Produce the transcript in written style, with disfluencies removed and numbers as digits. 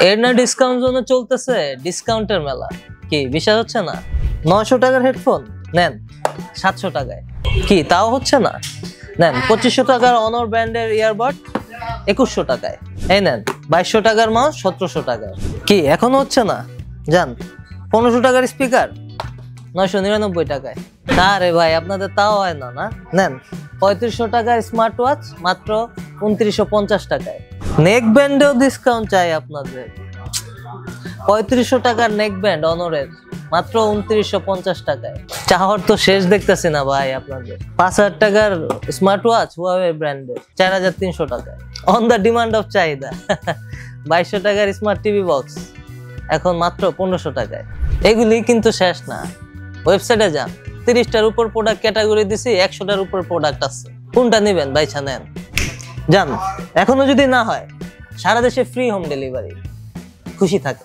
এর না ডিসকাউন্ট জন্য চলতেছে ডিসকাউন্টের মেলা। কি বিশ্বাস হচ্ছে না? 900 টাকার হেডফোন নেন 700 টাকায়। কি তাও হচ্ছে না? নেন 2500 টাকার অনর ব্র্যান্ডের ইয়ারবাড 2100 টাকায়। এই নেন 2200 টাকার মাউস 1700 টাকায়। কি এখনো হচ্ছে না? যান 1500 টাকার স্পিকার 999 টাকায়। না রে ভাই, আপনাদের তাও হয় না। না নেন 3500 টাকার স্মার্ট ওয়াচ মাত্র 2950 টাকায়। নেক ব্যান্ডেও ডিসকাউন্ট চাই আপনাদের। 3500 টাকার নেক ব্যান্ড অনরের মাত্র 2950 টাকায়। চাহর তো শেষ দেখতেছি না ভাই আপনাদের। 5000 টাকার স্মার্ট ওয়াচ হুয়াওয়ে ব্র্যান্ডের 4300 টাকায়। অন দ্য ডিমান্ড অফ চাহিদা। 2200 টাকার স্মার্ট টিভি বক্স এখন মাত্র 1500 টাকায়। এগুলি কিন্তু শেষ না। ওয়েবসাইটে যান, 30টার উপর প্রোডাক্ট ক্যাটাগরি দিছি, 100টার উপর প্রোডাক্ট আছে। কোনটা নেবেন বাইছা নেন। যান, এখনো যদি না হয় সারা দেশে ফ্রি হোম ডেলিভারি। খুশি থাকে।